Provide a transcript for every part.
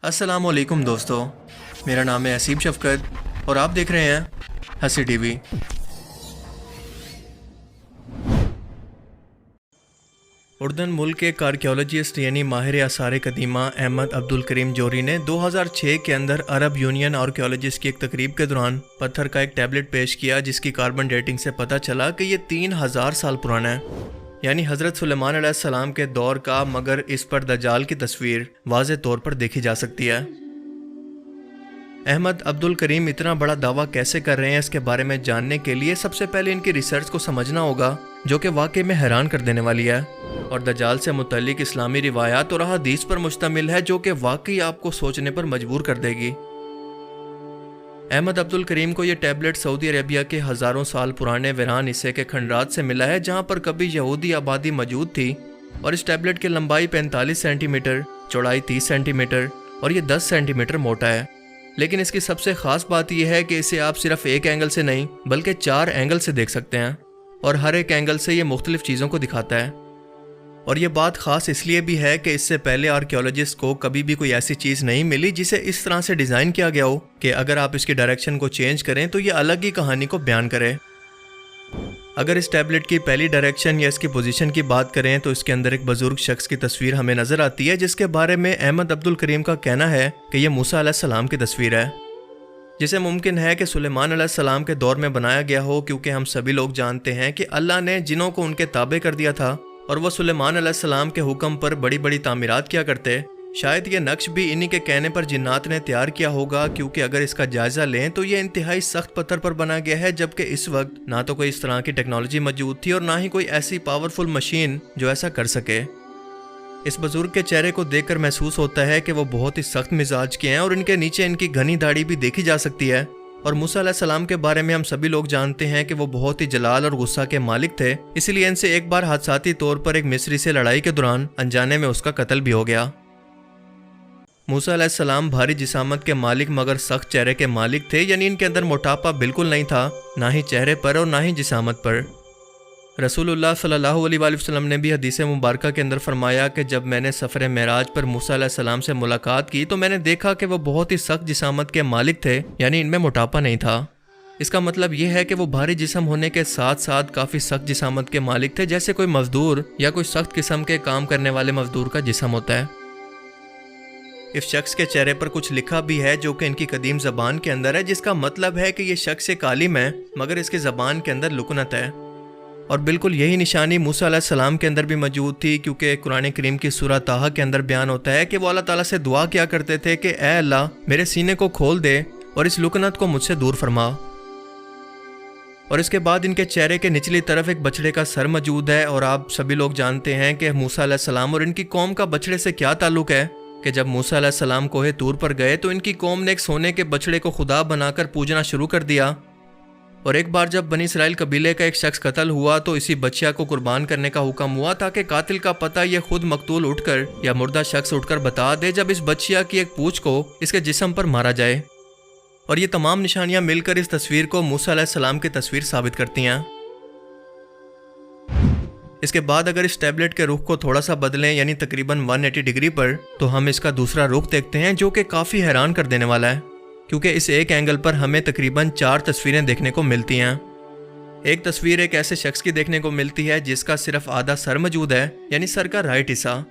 अस्सलाम वालेकुम दोस्तों, मेरा नाम है असीम शफकत और आप देख रहे हैं हंसी टीवी। उर्दन मुल्क के आर्कियोलॉजिस्ट यानी माहिर आसार कदीमा अहमद अब्दुल करीम जोहरी ने 2006 के अंदर अरब यूनियन आर्कियोलॉजिस्ट की एक तकरीब के दौरान पत्थर का एक टैबलेट पेश किया जिसकी कार्बन डेटिंग से पता चला कि ये 3000 साल पुराना है, यानी हज़रत सुलेमान अलैहिस्सलाम के दौर का, मगर इस पर दज्जाल की तस्वीर वाज़े तौर पर देखी जा सकती है। अहमद अब्दुल करीम इतना बड़ा दावा कैसे कर रहे हैं, इसके बारे में जानने के लिए सबसे पहले इनकी रिसर्च को समझना होगा, जो कि वाकई में हैरान कर देने वाली है और दज्जाल से मुतल्लिक इस्लामी रिवायात और हदीस पर मुश्तमिल है, जो कि वाकई आपको सोचने पर मजबूर कर देगी। अहमद अब्दुल करीम को यह टैबलेट सऊदी अरेबिया के हज़ारों साल पुराने वीरान हिस्से के खंडरात से मिला है, जहां पर कभी यहूदी आबादी मौजूद थी, और इस टैबलेट की लंबाई 45 सेंटीमीटर, चौड़ाई 30 सेंटीमीटर और ये 10 सेंटीमीटर मोटा है। लेकिन इसकी सबसे ख़ास बात यह है कि इसे आप सिर्फ एक एंगल से नहीं बल्कि 4 एंगल से देख सकते हैं, और हर एक एंगल से ये मुख्तलिफ चीज़ों को दिखाता है। और ये बात ख़ास इसलिए भी है कि इससे पहले आर्कियोलॉजिस्ट को कभी भी कोई ऐसी चीज़ नहीं मिली जिसे इस तरह से डिज़ाइन किया गया हो कि अगर आप इसकी डायरेक्शन को चेंज करें तो ये अलग ही कहानी को बयान करे। अगर इस टैबलेट की पहली डायरेक्शन या इसकी पोजीशन की बात करें तो इसके अंदर एक बुजुर्ग शख्स की तस्वीर हमें नज़र आती है, जिसके बारे में अहमद अब्दुल करीम का कहना है कि यह मूसा अलैहिस्सलाम की तस्वीर है, जिसे मुमकिन है कि सुलेमान अलैहिस्सलाम के दौर में बनाया गया हो, क्योंकि हम सभी लोग जानते हैं कि अल्लाह ने जिनों को उनके ताबे कर दिया था और वह सुलेमान अलैहिस्सलाम के हुक्म पर बड़ी बड़ी तामीरात किया करते। शायद ये नक्श भी इन्हीं के कहने पर जिन्नात ने तैयार किया होगा, क्योंकि अगर इसका जायज़ा लें तो ये इंतहाई सख्त पत्थर पर बना गया है, जबकि इस वक्त ना तो कोई इस तरह की टेक्नोलॉजी मौजूद थी और ना ही कोई ऐसी पावरफुल मशीन जो ऐसा कर सके। इस बुजुर्ग के चेहरे को देखकर महसूस होता है कि वो बहुत ही सख्त मिजाज के हैं और इनके नीचे इनकी घनी दाढ़ी भी देखी जा सकती है। और मूसा अलैहिस्सलाम के बारे में हम सभी लोग जानते हैं कि वो बहुत ही जलाल और गुस्सा के मालिक थे, इसलिए इनसे एक बार हादसाती तौर पर एक मिस्री से लड़ाई के दौरान अनजाने में उसका कत्ल भी हो गया। मूसा अलैहिस्सलाम भारी जिसामत के मालिक मगर सख्त चेहरे के मालिक थे, यानी इनके अंदर मोटापा बिल्कुल नहीं था, ना ही चेहरे पर और ना ही जिसामत पर। रसूलुल्लाह सल्लल्लाहु अलैहि वसल्लम ने भी हदीस मुबारका के अंदर फरमाया कि जब मैंने सफ़र मेराज पर मूसा अलैहिस्सलाम से मुलाकात की तो मैंने देखा कि वो बहुत ही सख्त जिसामत के मालिक थे, यानी इनमें मोटापा नहीं था। इसका मतलब यह है कि वो भारी जिस्म होने के साथ साथ काफ़ी सख्त जिसामत के मालिक थे, जैसे कोई मजदूर या कोई सख्त किस्म के काम करने वाले मजदूर का जिस्म होता है। इस शख्स के चेहरे पर कुछ लिखा भी है जो कि इनकी कदीम ज़बान के अंदर है, जिसका मतलब है कि ये शख्स एक आलिम है मगर इसकी ज़बान के अंदर लुकनत है। और बिल्कुल यही निशानी मूसा अलैहिस्सलाम के अंदर भी मौजूद थी, क्योंकि कुरान करीम की सूरह ताहा के अंदर बयान होता है कि वो अल्लाह ताला से दुआ किया करते थे कि ऐ अल्लाह मेरे सीने को खोल दे और इस लुकनत को मुझसे दूर फरमा। और इसके बाद इनके चेहरे के निचली तरफ एक बछड़े का सर मौजूद है, और आप सभी लोग जानते हैं कि मूसा अलैहिस्सलाम और इनकी कौम का बछड़े से क्या ताल्लुक है कि जब मूसा अलैहिस्सलाम कोहे तूर पर गए तो इनकी कौम ने एक सोने के बछड़े को खुदा बनाकर पूजना शुरू कर दिया। और एक बार जब बनी इसराइल कबीले का एक शख्स कत्ल हुआ तो इसी बच्चिया को कुर्बान करने का हुक्म हुआ, ताकि कातिल का पता यह खुद मकतूल उठकर या मुर्दा शख्स उठकर बता दे जब इस बच्चिया की एक पूंछ को इसके जिस्म पर मारा जाए। और ये तमाम निशानियां मिलकर इस तस्वीर को मूसा अलैहिस्सलाम की तस्वीर साबित करती हैं। इसके बाद अगर इस टैबलेट के रुख को थोड़ा सा बदलें, यानी तकरीबन 180 डिग्री पर, तो हम इसका दूसरा रुख देखते हैं, जो कि काफ़ी हैरान कर देने वाला है, क्योंकि इस एक एंगल पर हमें तकरीबन 4 तस्वीरें देखने को मिलती हैं। एक तस्वीर एक ऐसे शख्स की देखने को मिलती है जिसका सिर्फ आधा सर मौजूद है, यानी सर का राइट हिस्सा।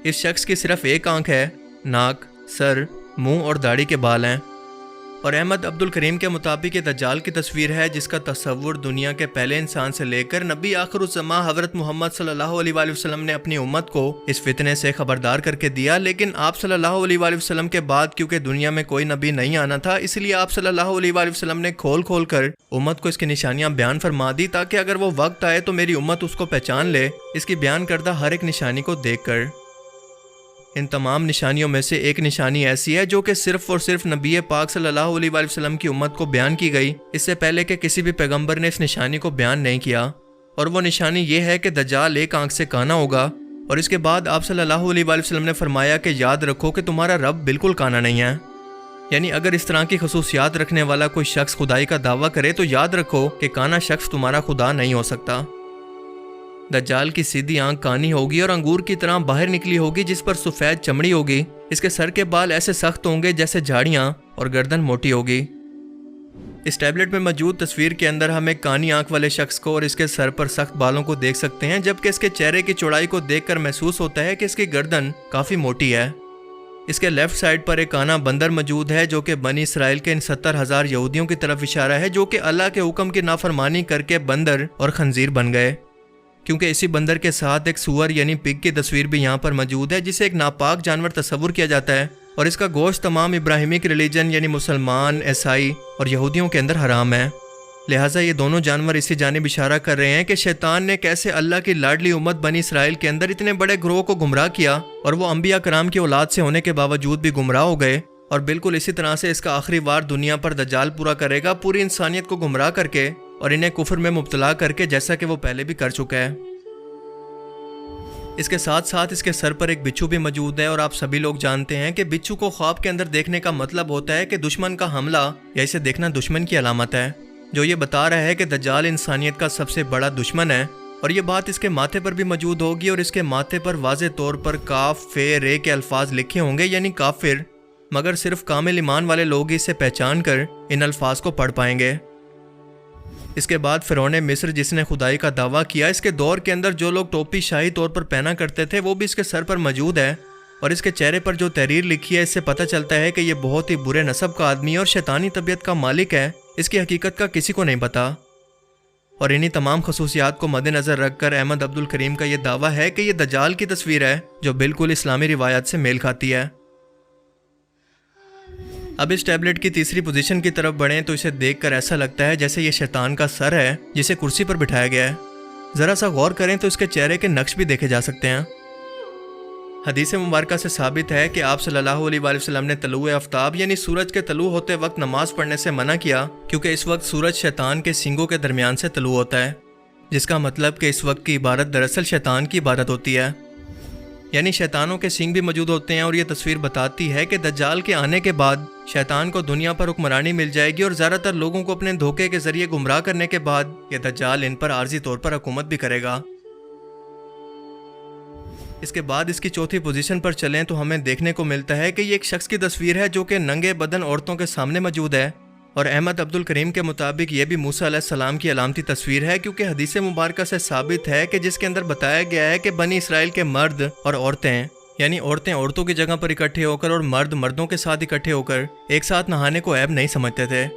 इस शख्स की सिर्फ एक आंख है, नाक, सर, मुंह और दाढ़ी के बाल हैं। और अहमद अब्दुल करीम के मुताबिक ये दज्जाल की तस्वीर है, जिसका तस्वुर दुनिया के पहले इंसान से लेकर नबी आखिरुज़्ज़मा हज़रत मोहम्मद सल्लल्लाहु अलैहि वसल्लम ने अपनी उम्मत को इस फितने से खबरदार करके दिया। लेकिन आप सल्लल्लाहु अलैहि वसल्लम के बाद क्योंकि दुनिया में कोई नबी नहीं आना था, इसलिए आप सल्लल्लाहु अलैहि वसल्लम ने खोल खोल कर उम्मत को इसकी निशानियां बयान फरमा दी, ताकि अगर वो वक्त आए तो मेरी उम्मत उसको पहचान ले, इसकी बयान करदा हर एक निशानी को देख कर। इन तमाम निशानियों में से एक निशानी ऐसी है जो कि सिर्फ और सिर्फ नबी पाक सल्लल्लाहु अलैहि वसल्लम की उम्मत को बयान की गई, इससे पहले कि किसी भी पैगंबर ने इस निशानी को बयान नहीं किया। और वो निशानी ये है कि दज्जाल एक आंख से काना होगा। और इसके बाद आप सल्लल्लाहु अलैहि वसल्लम ने फरमाया कि याद रखो कि तुम्हारा रब बिल्कुल काना नहीं है, यानी अगर इस तरह की खसूसियात रखने वाला कोई शख्स खुदाई का दावा करे तो याद रखो कि काना शख्स तुम्हारा खुदा नहीं हो सकता। दज्जाल की सीधी आंख कानी होगी और अंगूर की तरह बाहर निकली होगी, जिस पर सफ़ेद चमड़ी होगी, اس کے سر کے بال ایسے سخت ہوں گے جیسے جھاڑیاں اور گردن موٹی ہوگی۔ اس ٹیبلٹ میں موجود تصویر کے اندر ہم ایک کانی آنکھ والے شخص کو اور اس کے سر پر سخت بالوں کو دیکھ سکتے ہیں، جبکہ اس کے چہرے کی چوڑائی کو دیکھ کر محسوس ہوتا ہے کہ اس کی گردن کافی موٹی ہے۔ اس کے لیفٹ سائڈ پر ایک کانا بندر موجود ہے جو کہ بنی اسرائیل کے ان 70,000 یہودیوں کی طرف اشارہ ہے جو کہ اللہ کے حکم کی نافرمانی کر کے بندر اور خنزیر بن گئے، کیونکہ اسی بندر کے ساتھ ایک سور یعنی پگ کی تصویر بھی یہاں پر موجود ہے جسے ایک ناپاک جانور تصور کیا جاتا ہے، اور اس کا گوشت تمام ابراہیمک ریلیجن یعنی مسلمان، عیسائی اور یہودیوں کے اندر حرام ہے۔ لہٰذا یہ دونوں جانور اسی جانب اشارہ کر رہے ہیں کہ شیطان نے کیسے اللہ کی لاڈلی امت بنی اسرائیل کے اندر اتنے بڑے گروہ کو گمراہ کیا، اور وہ انبیاء کرام کی اولاد سے ہونے کے باوجود بھی گمراہ ہو گئے، اور بالکل اسی طرح سے اس کا آخری وار دنیا پر دجال پورا کرے گا، پوری انسانیت کو گمراہ کر کے اور انہیں کفر میں مبتلا کر کے، جیسا کہ وہ پہلے بھی کر چکا ہے۔ اس کے ساتھ ساتھ اس کے سر پر ایک بچھو بھی موجود ہے، اور آپ سبھی لوگ جانتے ہیں کہ بچھو کو خواب کے اندر دیکھنے کا مطلب ہوتا ہے کہ دشمن کا حملہ یا اسے دیکھنا دشمن کی علامت ہے، جو یہ بتا رہا ہے کہ دجال انسانیت کا سب سے بڑا دشمن ہے، اور یہ بات اس کے ماتھے پر بھی موجود ہوگی، اور اس کے ماتھے پر واضح طور پر کاف فے رے کے الفاظ لکھے ہوں گے، یعنی کافر، مگر صرف کامل ایمان والے لوگ اسے پہچان کر ان الفاظ کو پڑھ پائیں گے۔ اس کے بعد فرعون مصر جس نے خدائی کا دعویٰ کیا، اس کے دور کے اندر جو لوگ ٹوپی شاہی طور پر پہنا کرتے تھے وہ بھی اس کے سر پر موجود ہے، اور اس کے چہرے پر جو تحریر لکھی ہے اس سے پتہ چلتا ہے کہ یہ بہت ہی برے نسب کا آدمی اور شیطانی طبیعت کا مالک ہے، اس کی حقیقت کا کسی کو نہیں پتا۔ اور انہی تمام خصوصیات کو مد نظر رکھ کر احمد عبد الکریم کا یہ دعویٰ ہے کہ یہ دجال کی تصویر ہے جو بالکل اسلامی روایات سے میل کھاتی ہے۔ اب اس ٹیبلٹ کی تیسری پوزیشن کی طرف بڑھیں تو اسے دیکھ کر ایسا لگتا ہے جیسے یہ شیطان کا سر ہے جسے کرسی پر بٹھایا گیا ہے۔ ذرا سا غور کریں تو اس کے چہرے کے نقش بھی دیکھے جا سکتے ہیں۔ حدیث مبارکہ سے ثابت ہے کہ آپ صلی اللہ علیہ وآلہ وسلم نے طلوع آفتاب یعنی سورج کے طلوع ہوتے وقت نماز پڑھنے سے منع کیا، کیونکہ اس وقت سورج شیطان کے سینگوں کے درمیان سے طلوع ہوتا ہے، جس کا مطلب کہ اس وقت کی عبادت دراصل شیطان کی عبادت ہوتی ہے، یعنی شیطانوں کے سینگ بھی موجود ہوتے ہیں۔ اور یہ تصویر بتاتی ہے کہ دجال کے آنے کے بعد شیطان کو دنیا پر حکمرانی مل جائے گی، اور زیادہ تر لوگوں کو اپنے دھوکے کے ذریعے گمراہ کرنے کے بعد یہ دجال ان پر عارضی طور پر حکومت بھی کرے گا۔ اس کے بعد اس کی چوتھی پوزیشن پر چلیں تو ہمیں دیکھنے کو ملتا ہے کہ یہ ایک شخص کی تصویر ہے جو کہ ننگے بدن عورتوں کے سامنے موجود ہے، اور احمد عبد الکریم کے مطابق یہ بھی موسیٰ علیہ السلام کی علامتی تصویر ہے، کیونکہ حدیث مبارکہ سے ثابت ہے کہ جس کے اندر بتایا گیا ہے کہ بنی اسرائیل کے مرد اور عورتیں، یعنی عورتیں عورتوں کی جگہ پر اکٹھے ہو کر اور مرد مردوں کے ساتھ اکٹھے ہو کر ایک ساتھ نہانے کو عیب نہیں سمجھتے تھے،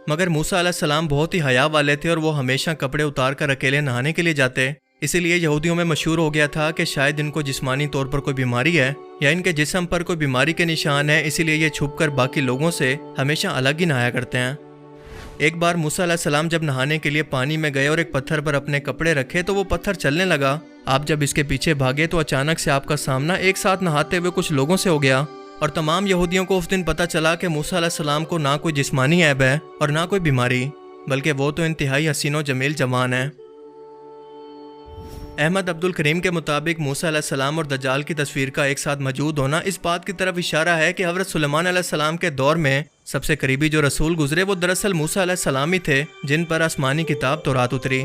مگر موسیٰ علیہ السلام بہت ہی حیا والے تھے اور وہ ہمیشہ کپڑے اتار کر اکیلے نہانے کے لیے جاتے، اسی لیے یہودیوں میں مشہور ہو گیا تھا کہ شاید ان کو جسمانی طور پر کوئی بیماری ہے یا ان کے جسم پر کوئی بیماری کے نشان ہے، اسی لیے یہ چھپ کر باقی لوگوں سے ہمیشہ الگ ہی نہایا کرتے ہیں۔ ایک بار موسیٰ علیہ السلام جب نہانے کے لیے پانی میں گئے اور ایک پتھر پر اپنے کپڑے رکھے تو وہ پتھر چلنے لگا، آپ جب اس کے پیچھے بھاگے تو اچانک سے آپ کا سامنا ایک ساتھ نہاتے ہوئے کچھ لوگوں سے ہو گیا، اور تمام یہودیوں کو اس دن پتہ چلا کہ موسیٰ علیہ السلام کو نہ کوئی جسمانی عیب ہے اور نہ کوئی بیماری، بلکہ وہ تو انتہائی حسین و جمیل جوان ہے۔ احمد عبد الکریم کے مطابق موسیٰ علیہ السلام اور دجال کی تصویر کا ایک ساتھ موجود ہونا اس بات کی طرف اشارہ ہے کہ حضرت سلیمان علیہ السلام کے دور میں سب سے قریبی جو رسول گزرے وہ دراصل موسیٰ علیہ السلام ہی تھے، جن پر آسمانی کتاب تورات اتری،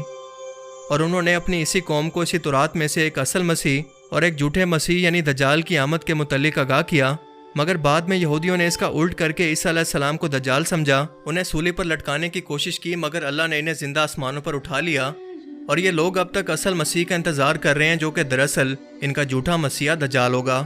اور انہوں نے اپنی اسی قوم کو اسی تورات میں سے ایک اصل مسیح اور ایک جھوٹے مسیح یعنی دجال کی آمد کے متعلق آگاہ کیا، مگر بعد میں یہودیوں نے اس کا الٹ کر کے عیسیٰ علیہ السلام کو دجال سمجھا، انہیں سولی پر لٹکانے کی کوشش کی، مگر اللہ نے انہیں زندہ آسمانوں پر اٹھا لیا، اور یہ لوگ اب تک اصل مسیح کا انتظار کر رہے ہیں جو کہ دراصل ان کا جھوٹا مسیح دجال ہوگا۔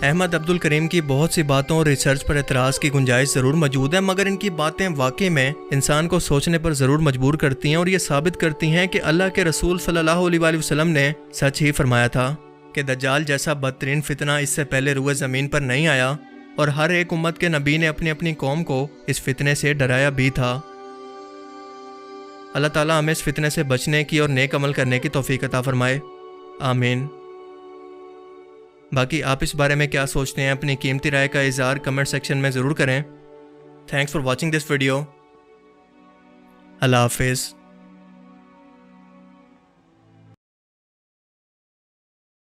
احمد عبد الکریم کی بہت سی باتوں اور ریسرچ پر اعتراض کی گنجائش ضرور موجود ہے، مگر ان کی باتیں واقعی میں انسان کو سوچنے پر ضرور مجبور کرتی ہیں، اور یہ ثابت کرتی ہیں کہ اللہ کے رسول صلی اللہ علیہ وآلہ وسلم نے سچ ہی فرمایا تھا کہ دجال جیسا بدترین فتنہ اس سے پہلے روئے زمین پر نہیں آیا، اور ہر ایک امت کے نبی نے اپنی اپنی قوم کو اس فتنے سے ڈرایا بھی تھا۔ اللہ تعالیٰ ہمیں اس فتنے سے بچنے کی اور نیک عمل کرنے کی توفیق عطا فرمائے، آمین۔ باقی آپ اس بارے میں کیا سوچتے ہیں، اپنی قیمتی رائے کا اظہار کمنٹ سیکشن میں ضرور کریں۔ Thanks for watching this video. اللہ حافظ۔